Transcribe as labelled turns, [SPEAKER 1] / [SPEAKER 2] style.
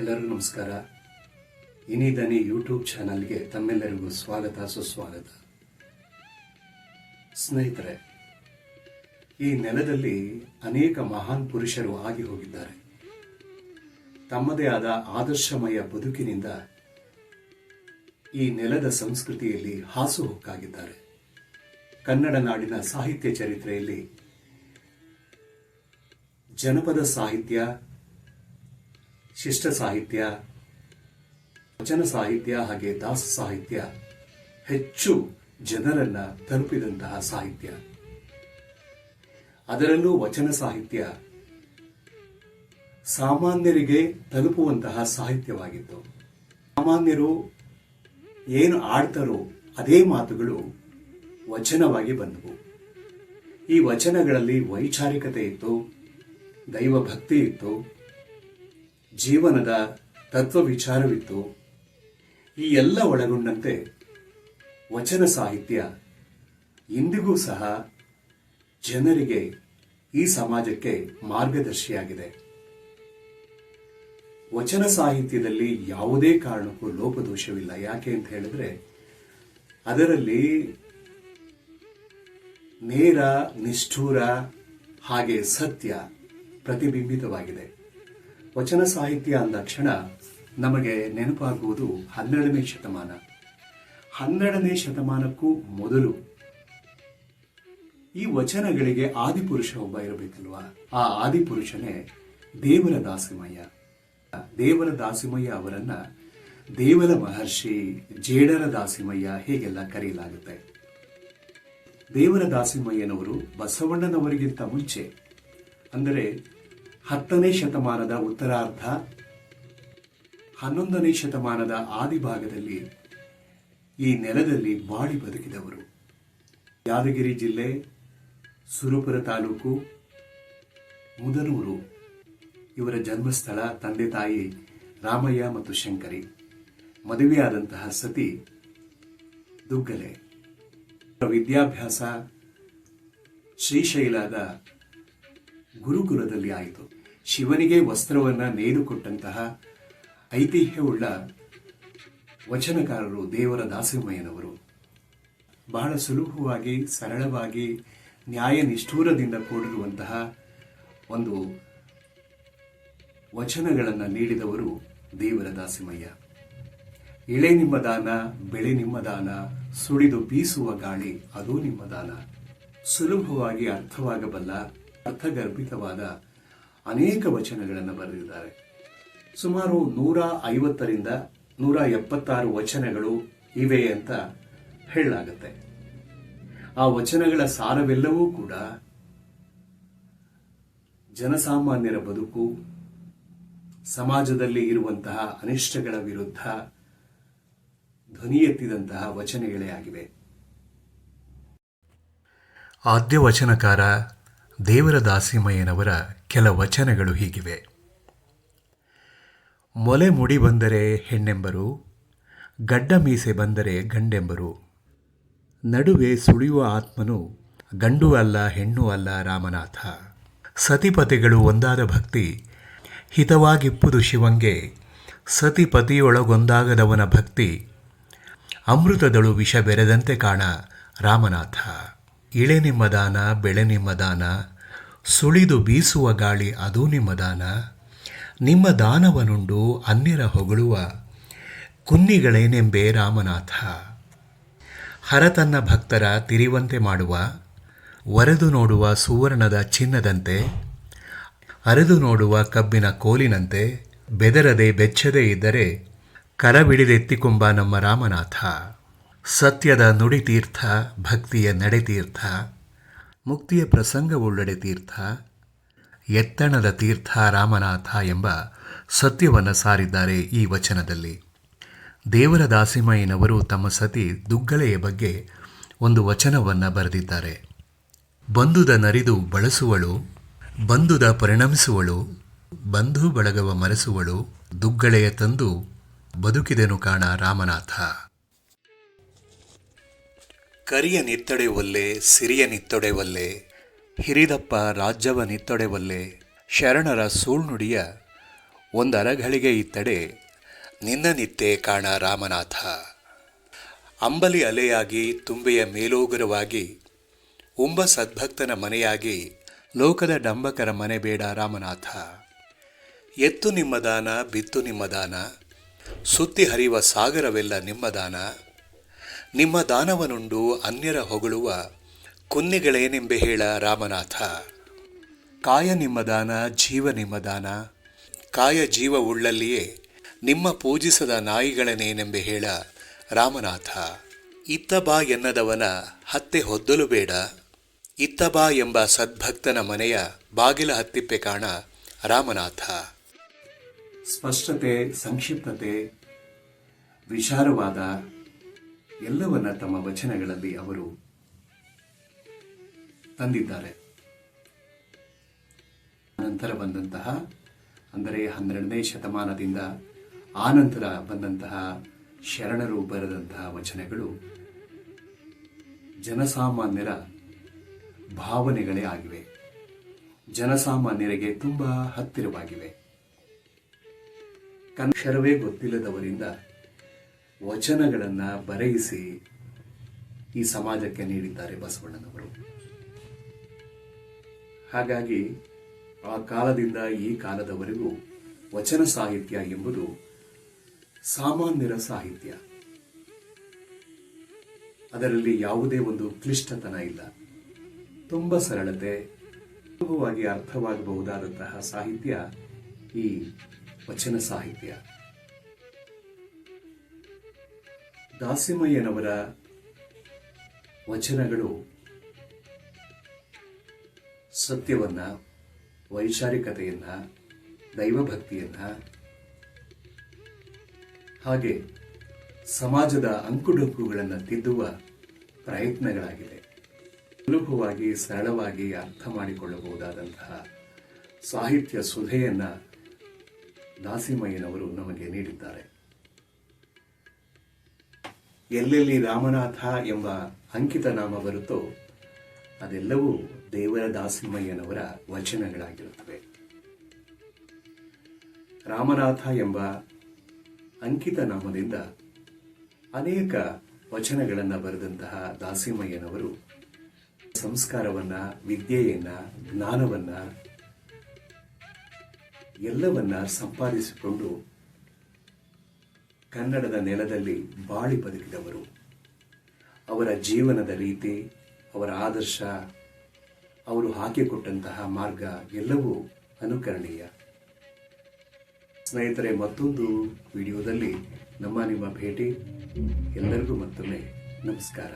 [SPEAKER 1] ಎಲ್ಲರಿಗೂ ನಮಸ್ಕಾರ. ಇನಿದನಿ ಯೂಟ್ಯೂಬ್ ಚಾನಲ್ಗೆ ತಮ್ಮೆಲ್ಲರಿಗೂ ಸ್ವಾಗತ ಸುಸ್ವಾಗತ. ಸ್ನೇಹಿತರೆ, ಈ ನೆಲದಲ್ಲಿ ಅನೇಕ ಮಹಾನ್ ಪುರುಷರು ಆಗಿ ಹೋಗಿದ್ದಾರೆ. ತಮ್ಮದೇ ಆದ ಆದರ್ಶಮಯ ಬದುಕಿನಿಂದ ಈ ನೆಲದ ಸಂಸ್ಕೃತಿಯಲ್ಲಿ ಹಾಸುಹೊಕ್ಕಾಗಿದ್ದಾರೆ. ಕನ್ನಡ ನಾಡಿನ ಸಾಹಿತ್ಯ ಚರಿತ್ರೆಯಲ್ಲಿ ಜನಪದ ಸಾಹಿತ್ಯ, ಶಿಷ್ಟ ಸಾಹಿತ್ಯ, ವಚನ ಸಾಹಿತ್ಯ ಹಾಗೆ ದಾಸ ಸಾಹಿತ್ಯ ಹೆಚ್ಚು ಜನರನ್ನ ತಲುಪಿದಂತಹ ಸಾಹಿತ್ಯ. ಅದರಲ್ಲೂ ವಚನ ಸಾಹಿತ್ಯ ಸಾಮಾನ್ಯರಿಗೆ ತಲುಪುವಂತಹ ಸಾಹಿತ್ಯವಾಗಿತ್ತು. ಸಾಮಾನ್ಯರು ಏನು ಆಡ್ತಾರೋ ಅದೇ ಮಾತುಗಳು ವಚನವಾಗಿ ಬಂದವು. ಈ ವಚನಗಳಲ್ಲಿ ವೈಚಾರಿಕತೆ ಇತ್ತು, ದೈವ ಭಕ್ತಿ ಇತ್ತು, ಜೀವನದ ತತ್ವ ವಿಚಾರವಿತ್ತು. ಈ ಎಲ್ಲ ಒಳಗೊಂಡಂತೆ ವಚನ ಸಾಹಿತ್ಯ ಇಂದಿಗೂ ಸಹ ಜನರಿಗೆ, ಈ ಸಮಾಜಕ್ಕೆ ಮಾರ್ಗದರ್ಶಿಯಾಗಿದೆ. ವಚನ ಸಾಹಿತ್ಯದಲ್ಲಿ ಯಾವುದೇ ಕಾರಣಕ್ಕೂ ಲೋಪದೋಷವಿಲ್ಲ. ಯಾಕೆ ಅಂತ ಹೇಳಿದ್ರೆ ಅದರಲ್ಲಿ ನೇರ, ನಿಷ್ಠೂರ ಹಾಗೆ ಸತ್ಯ ಪ್ರತಿಬಿಂಬಿತವಾಗಿದೆ. ವಚನ ಸಾಹಿತ್ಯ ಅಂದಾಕ್ಷಣ ನಮಗೆ ನೆನಪಾಗುವುದು 12ನೇ ಶತಮಾನ. 12ನೇ ಶತಮಾನಕ್ಕೂ ಮೊದಲು ಈ ವಚನಗಳಿಗೆ ಆದಿಪುರುಷ ಒಬ್ಬ ಇರಬೇಕಲ್ವಾ? ಆ ಆದಿಪುರುಷನೇ ದೇವರ ದಾಸಿಮಯ್ಯ. ದೇವರ ದಾಸಿಮಯ್ಯ ಅವರನ್ನ ದೇವರ ಮಹರ್ಷಿ, ಜೇಡರ ದಾಸಿಮಯ್ಯ ಹೀಗೆಲ್ಲ ಕರೆಯಲಾಗುತ್ತೆ. ದೇವರ ದಾಸಿಮಯ್ಯನವರು ಬಸವಣ್ಣನವರಿಗಿಂತ ಮುಂಚೆ, ಅಂದರೆ 10ನೇ ಶತಮಾನದ ಉತ್ತರಾರ್ಧ, 11ನೇ ಶತಮಾನದ ಆದಿಭಾಗದಲ್ಲಿ ಈ ನೆಲದಲ್ಲಿ ಬಾಳಿ ಬದುಕಿದವರು. ಯಾದಗಿರಿ ಜಿಲ್ಲೆ, ಸುರಪುರ ತಾಲೂಕು, ಮುದನೂರು ಇವರ ಜನ್ಮಸ್ಥಳ. ತಂದೆ ತಾಯಿ ರಾಮಯ್ಯ ಮತ್ತು ಶಂಕರಿ. ಮದುವೆಯಾದಂತಹ ಸತಿ ದುಗ್ಗಲೆ. ವಿದ್ಯಾಭ್ಯಾಸ ಶ್ರೀಶೈಲದ ಗುರುಕುಲದಲ್ಲಿ ಆಯಿತು. ಶಿವನಿಗೆ ವಸ್ತ್ರವನ್ನ ನೇಯ್ದುಕೊಟ್ಟಂತಹ ಐತಿಹ್ಯವುಳ್ಳ ವಚನಕಾರರು ದೇವರ ದಾಸಿಮಯ್ಯನವರು. ಬಹಳ ಸುಲಭವಾಗಿ, ಸರಳವಾಗಿ, ನ್ಯಾಯ ನಿಷ್ಠೂರದಿಂದ ಕೂಡಿರುವಂತಹ ಒಂದು ವಚನಗಳನ್ನು ನೀಡಿದವರು ದೇವರ ದಾಸಿಮಯ್ಯ. ಇಳೆ ನಿಮ್ಮ ದಾನ, ಬೆಳೆ ನಿಮ್ಮ ದಾನ, ಸುಳಿದು ಬೀಸುವ ಗಾಳಿ ಅದೂ ನಿಮ್ಮ ದಾನ. ಸುಲಭವಾಗಿ ಅರ್ಥವಾಗಬಲ್ಲ, ಅರ್ಥಗರ್ಭಿತವಾದ ಅನೇಕ ವಚನಗಳನ್ನು ಬರೆದಿದ್ದಾರೆ. ಸುಮಾರು 150ರಿಂದ 176 ವಚನಗಳು ಇವೆ ಅಂತ ಹೇಳಲಾಗುತ್ತೆ. ಆ ವಚನಗಳ ಸಾರವೆಲ್ಲವೂ ಕೂಡ ಜನಸಾಮಾನ್ಯರ ಬದುಕು, ಸಮಾಜದಲ್ಲಿ ಇರುವಂತಹ ಅನಿಷ್ಟಗಳ ವಿರುದ್ಧ ಧ್ವನಿ ಎತ್ತಿದಂತಹ ವಚನಗಳೇ ಆಗಿವೆ. ಆದ್ಯ ವಚನಕಾರ ದೇವರ ದಾಸಿಮಯ್ಯನವರ ಕೆಲ ವಚನಗಳು ಹೀಗಿವೆ. ಮೊಲೆ ಮುಡಿ ಬಂದರೆ ಹೆಣ್ಣೆಂಬರು, ಗಡ್ಡ ಮೀಸೆ ಬಂದರೆ ಗಂಡೆಂಬರು, ನಡುವೆ ಸುಳಿಯುವ ಆತ್ಮನು ಗಂಡು ಅಲ್ಲ ಹೆಣ್ಣು ಅಲ್ಲ ರಾಮನಾಥ. ಸತಿಪತಿಗಳು ಒಂದಾದ ಭಕ್ತಿ ಹಿತವಾಗಿಪ್ಪುದು ಶಿವಂಗೆ, ಸತಿಪತಿಯೊಳಗೊಂದಾಗದವನ ಭಕ್ತಿ ಅಮೃತದಳು ವಿಷ ಬೆರೆದಂತೆ ಕಾಣ ರಾಮನಾಥ. ಇಳೆ ನಿಮ್ಮ ದಾನ, ಬೆಳೆ ನಿಮ್ಮ ದಾನ, ಸುಳಿದು ಬೀಸುವ ಗಾಳಿ ಅದೂ ನಿಮ್ಮ ದಾನ. ನಿಮ್ಮ ದಾನವನುಂಡು ಅನ್ಯರ ಹೊಗಳುವ ಕುನ್ನಿಗಳೇನೆಂಬೆ ರಾಮನಾಥ. ಹರತನ್ನ ಭಕ್ತರ ತಿರಿವಂತೆ ಮಾಡುವ, ಒರೆದು ನೋಡುವ ಸುವರ್ಣದ ಚಿನ್ನದಂತೆ, ಅರೆದು ನೋಡುವ ಕಬ್ಬಿನ ಕೋಲಿನಂತೆ, ಬೆದರದೆ ಬೆಚ್ಚದೆ ಇದ್ದರೆ ಕರಬಿಡಿದೆತ್ತಿಕೊಂಬ ನಮ್ಮ ರಾಮನಾಥ. ಸತ್ಯದ ನುಡಿತೀರ್ಥ, ಭಕ್ತಿಯ ನಡೆತೀರ್ಥ, ಮುಕ್ತಿಯ ಪ್ರಸಂಗವುಳ್ಳಡೆ ತೀರ್ಥ, ಎತ್ತಣದ ತೀರ್ಥ ರಾಮನಾಥ ಎಂಬ ಸತ್ಯವನ್ನು ಸಾರಿದ್ದಾರೆ ಈ ವಚನದಲ್ಲಿ. ದೇವರ ದಾಸಿಮಯ್ಯನವರು ತಮ್ಮ ಸತಿ ದುಗ್ಗಲೆಯ ಬಗ್ಗೆ ಒಂದು ವಚನವನ್ನು ಬರೆದಿದ್ದಾರೆ. ಬಂದುದ ನರಿದು ಬಳಸುವಳು, ಬಂದುದ ಪರಿಣಮಿಸುವಳು, ಬಂಧು ಬಳಗವ ಮರೆಸುವಳು, ದುಗ್ಗಳೆಯ ತಂದು ಬದುಕಿದೆನು ಕಾಣ ರಾಮನಾಥ. ಕರಿಯ ನಿತ್ತೊಡೆ ಒಲ್ಲೆ, ಸಿರಿಯ ನಿತ್ತೊಡೆ ಒಲ್ಲೆ, ಹಿರಿದಪ್ಪ ರಾಜ್ಯವ ನಿತ್ತೊಡೆ ಒಲ್ಲೆ, ಶರಣರ ಸೂಳ್ನುಡಿಯ ಒಂದರಗಳಿಗೆ ಇತ್ತಡೆ ನಿನ್ನ ನಿತ್ಯೆ ಕಾಣ ರಾಮನಾಥ. ಅಂಬಲಿ ಅಲೆಯಾಗಿ ತುಂಬೆಯ ಮೇಲೋಗರವಾಗಿ ಉಂಬ ಸದ್ಭಕ್ತನ ಮನೆಯಾಗಿ ಲೋಕದ ಡಂಬಕರ ಮನೆ ಬೇಡ ರಾಮನಾಥ. ಎತ್ತು ನಿಮ್ಮ ದಾನ ಬಿತ್ತು ನಿಮ್ಮ ದಾನ ಸುತ್ತಿ ಹರಿಯುವ ಸಾಗರವೆಲ್ಲ ನಿಮ್ಮ ದಾನ. ನಿಮ್ಮ ದಾನವನುಂಡು ಅನ್ಯರ ಹೊಗಳುವ ಕುನ್ನಿಗಳೇನೆಂಬೆ ಹೇಳ ರಾಮನಾಥ. ಕಾಯ ನಿಮ್ಮ ದಾನ ಜೀವ ನಿಮ್ಮ ದಾನ ಕಾಯ ಜೀವ ಉಳ್ಳಲ್ಲಿಯೇ ನಿಮ್ಮ ಪೂಜಿಸದ ನಾಯಿಗಳನೇನೆಂಬೆ ಹೇಳ ರಾಮನಾಥ. ಇತ್ತ ಬಾ ಎನ್ನದವನ ಹತ್ತೆ ಹೊದ್ದಲು ಬೇಡ ಇತ್ತ ಬಾ ಎಂಬ ಸದ್ಭಕ್ತನ ಮನೆಯ ಬಾಗಿಲ ಹತ್ತಿಪ್ಪೆ ಕಾಣ ರಾಮನಾಥ. ಸ್ಪಷ್ಟತೆ, ಸಂಕ್ಷಿಪ್ತತೆ, ವಿಚಾರವಾದ ಎಲ್ಲವನ್ನ ತಮ್ಮ ವಚನಗಳಲ್ಲಿ ಅವರು ತಂದಿದ್ದಾರೆ. ನಂತರ ಬಂದಂತಹ ಅಂದರೆ 12ನೇ ಶತಮಾನದಿಂದ ಆನಂತರ ಬಂದಂತಹ ಶರಣರು ಬರೆದಂತಹ ವಚನಗಳು ಜನಸಾಮಾನ್ಯರ ಭಾವನೆಗಳೇ ಆಗಿವೆ. ಜನಸಾಮಾನ್ಯರಿಗೆ ತುಂಬಾ ಹತ್ತಿರವಾಗಿವೆ. ಅಕ್ಷರವೇ ಗೊತ್ತಿಲ್ಲದವರಿಂದ ವಚನಗಳನ್ನು ಬರೆಯಿಸಿ ಈ ಸಮಾಜಕ್ಕೆ ನೀಡಿದ್ದಾರೆ ಬಸವಣ್ಣನವರು. ಹಾಗಾಗಿ ಆ ಕಾಲದಿಂದ ಈ ಕಾಲದವರೆಗೂ ವಚನ ಸಾಹಿತ್ಯ ಎಂಬುದು ಸಾಮಾನ್ಯರ ಸಾಹಿತ್ಯ. ಅದರಲ್ಲಿ ಯಾವುದೇ ಒಂದು ಕ್ಲಿಷ್ಟತನ ಇಲ್ಲ. ತುಂಬ ಸರಳತೆ, ಸುಲಭವಾಗಿ ಅರ್ಥವಾಗಬಹುದಾದಂತಹ ಸಾಹಿತ್ಯ ಈ ವಚನ ಸಾಹಿತ್ಯ. ದಾಸಿಮಯ್ಯನವರ ವಚನಗಳು ಸತ್ಯವನ್ನ, ವೈಚಾರಿಕತೆಯನ್ನ, ದೈವಭಕ್ತಿಯನ್ನ, ಹಾಗೆ ಸಮಾಜದ ಅಂಕುಡೊಂಕುಗಳನ್ನು ತಿದ್ದುವ ಪ್ರಯತ್ನಗಳಾಗಿದೆ. ಸುಲಭವಾಗಿ ಸರಳವಾಗಿ ಅರ್ಥ ಮಾಡಿಕೊಳ್ಳಬಹುದಾದಂತಹ ಸಾಹಿತ್ಯ ಸುಧೆಯನ್ನ ದಾಸಿಮಯ್ಯನವರು ನಮಗೆ ನೀಡಿದ್ದಾರೆ. ಎಲ್ಲೆಲ್ಲಿ ರಾಮನಾಥ ಎಂಬ ಅಂಕಿತ ನಾಮ ಬರುತ್ತೋ ಅದೆಲ್ಲವೂ ದೇವರ ದಾಸಿಮಯ್ಯನವರ ವಚನಗಳಾಗಿರುತ್ತವೆ. ರಾಮನಾಥ ಎಂಬ ಅಂಕಿತ ನಾಮದಿಂದ ಅನೇಕ ವಚನಗಳನ್ನು ಬರೆದಂತಹ ದಾಸಿಮಯ್ಯನವರು ಸಂಸ್ಕಾರವನ್ನ, ವಿದ್ಯೆಯನ್ನ, ಜ್ಞಾನವನ್ನ ಎಲ್ಲವನ್ನ ಸಂಪಾದಿಸಿಕೊಂಡು ಕನ್ನಡದ ನೆಲದಲ್ಲಿ ಬಾಳಿ ಬದುಕಿದವರು. ಅವರ ಜೀವನದ ರೀತಿ, ಅವರ ಆದರ್ಶ, ಅವರು ಹಾಕಿಕೊಟ್ಟಂತಹ ಮಾರ್ಗ ಎಲ್ಲವೂ ಅನುಕರಣೀಯ. ಸ್ನೇಹಿತರೆ, ಮತ್ತೊಂದು ವಿಡಿಯೋದಲ್ಲಿ ನಿಮ್ಮ ಭೇಟಿ. ಎಲ್ಲರಿಗೂ ಮತ್ತೊಮ್ಮೆ ನಮಸ್ಕಾರ.